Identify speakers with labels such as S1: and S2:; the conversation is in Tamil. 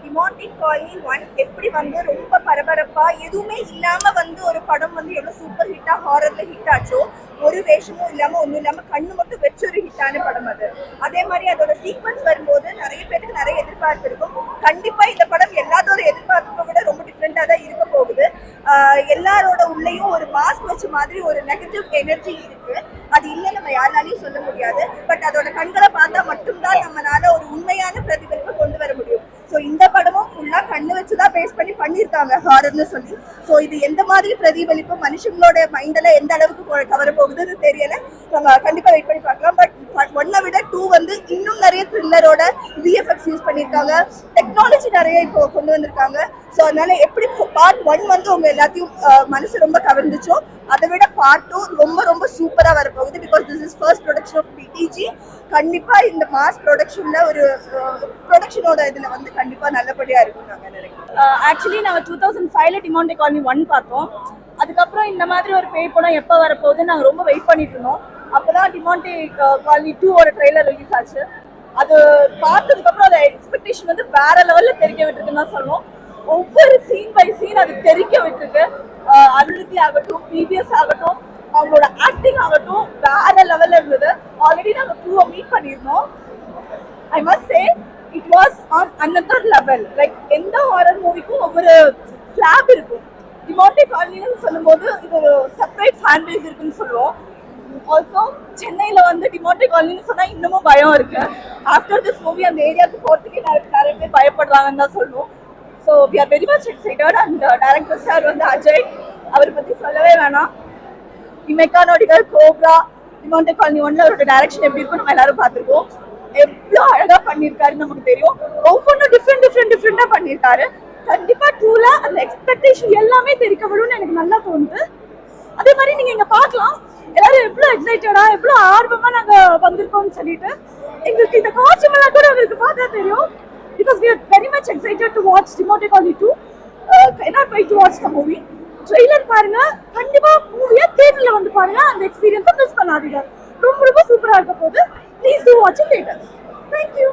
S1: டிமாண்டிக் காலனி 1 எப்படி வந்து ரொம்ப பரபரப்பா எதுவுமே இல்லாம வந்து ஒரு படம் வந்து எவ்வளவு சூப்பர் ஹிட்டா ஹாரர்ல ஹிட் ஆச்சோ, ஒரு வேஷமும் இல்லாம ஒண்ணும் இல்லாம கண்ணு மட்டும் வச்சு ஒரு ஹிட்டான படம் அது. அதே மாதிரி அதோட சீக்வன்ஸ் வரும்போது நிறைய பேருக்கு நிறைய எதிர்பார்ப்பு இருக்கும். கண்டிப்பா இந்த படம் எல்லாத்தோட எதிர்பார்ப்பை விட ரொம்ப டிஃப்ரெண்டா தான் இருக்க போகுது. எல்லாரோட உள்ளேயும் ஒரு மாஸ்க் வச்ச மாதிரி ஒரு நெகட்டிவ் எனர்ஜி இருக்கு. அது இல்லை நம்ம யாராலையும் சொல்ல முடியாது. பட் அதோட கண்களை பார்த்தா மட்டும்தான் நம்மளால ஒரு உண்மையான பிரதிபலிப்பை கொண்டு வர முடியும். ஸோ இந்த படமும் ஃபுல்லா கண்ணு வச்சுதான் பேஸ் பண்ணி பண்ணியிருக்காங்க ஹாரர்னு சொல்லி. ஸோ இது எந்த மாதிரி பிரதிபலிப்பு மனுஷங்களோட மைண்டில் எந்த அளவுக்கு கவர போகுதுன்னு தெரியல. நம்ம கண்டிப்பா வெயிட் பண்ணி பார்க்கலாம். பட் 1 விட 2 வந்து இன்னும் நிறைய த்ரில்லரோட விஎஃப்எக்ஸ் யூஸ் பண்ணியிருக்காங்க. டெக்னாலஜி நிறைய இப்போ கொண்டு வந்திருக்காங்க. ஸோ அதனால எப்படி பார்ட் 1 வந்து உங்க எல்லாத்தையும் மனசு ரொம்ப கவர்ந்துச்சோ, அதை விட பார்ட் 2 ரொம்ப ரொம்ப சூப்பரா வரப்போகுது. Because this is first production of PTG. கண்டிப்பா இந்த மாஸ் ப்ரொடக்ஷன்ல ஒரு ப்ரொடக்ஷனோட இதுல வந்து கண்டிப்பா நல்லபடியா இருக்கும் நாங்க நினைக்கிறோம்.
S2: ஆக்சுவலி நாங்க 2005ல டிமாண்டிக் காலனி 1 பார்த்தோம். அதுக்கப்புறம் இந்த மாதிரி ஒரு பேய் படம் எப்போ வரப்போகுது நாங்கள் ரொம்ப வெயிட் பண்ணிட்டு இருந்தோம். அப்போதான் டிமாண்டிக் காலனி 2ஓட ட்ரெய்லர் ரிலீஸ் ஆச்சு. அது பார்த்ததுக்கு அப்புறம் அந்த எக்ஸ்பெக்டேஷன் வந்து வேற லெவல்ல தெரிக்க விட்டுருக்குன்னு தான் சொல்லணும். ஒவ்வொரு சீன் பை சீன் அது தெரிக்க விட்டுருக்கு. அருள்நிதி ஆகட்டும், பிபிஎஸ் ஆகட்டும், அவங்களோட ஆக்டிங் ஆகட்டும் வேற லெவல்ல இருந்தது. ஆல்ரெடி நாங்கள் 2 மீட் பண்ணியிருந்தோம். I must say it was on another level. Like எந்த ஹாரர் மூவிக்கும் ஒவ்வொரு ஃபிளாப் இருக்கும். டிமாண்டிக் காலனின்னு சொல்லும்போது இது ஒரு செப்பரேட் ஃபேன் பேஸ் இருக்குன்னு சொல்லுவோம். ஆல்சோ சென்னையில வந்து டிமாண்டிக் காலனின்னு சொன்னா இன்னமும் பயம் இருக்கு. ஆஃப்டர் திஸ் மூவி அந்த ஏரியாவுக்கு போறதுக்கே நிறைய பேர் பயப்படுறாங்கன்னு தான் சொல்லுவோம். So we are very much excited. And director sir வந்து அஜய், அவரை பற்றி சொல்லவே வேணாம். மெக்கானோடிகள், கோப்ரா, டிமாண்டிக் காலனி 1ல அவரோட டைரக்ஷன் எப்படி இருக்கும் நம்ம எல்லாரும் பார்த்துருக்கோம். எவ்வளோ அழகா பண்ணியிருக்காருன்னு நமக்கு தெரியும். ஒவ்வொன்றும் டிஃப்ரெண்டா பண்ணியிருக்காரு. கண்டிப்பா 2ல அந்த எக்ஸ்பெக்டேஷன் எல்லாமே தெரிக்க விடும்னு எனக்கு நல்லா தோணுது. அதே மாதிரி நீங்க இங்க பார்க்கலாம் எல்லாரும் எவ்வளோ எக்ஸைட்டடா எவ்வளோ ஆர்வமா நாங்க வந்திருக்கோம்னு சொல்லிட்டு. எங்களுக்கு இந்த காட்சிமெல்லாம் கூட உங்களுக்கு பார்த்தா தெரியும். Because we are very much excited to watch Demontic Colony 2. Cannot wait to watch the movie. Trailer பாருங்க, கண்டிப்பா மூவியை தியேட்டர்ல வந்து பாருங்க. அந்த எக்ஸ்பீரியன்ஸை மிஸ் பண்ணாதீங்க. ரொம்ப ரொம்ப சூப்பரா இருக்க போகுது. Please do watch in theatre. Thank you.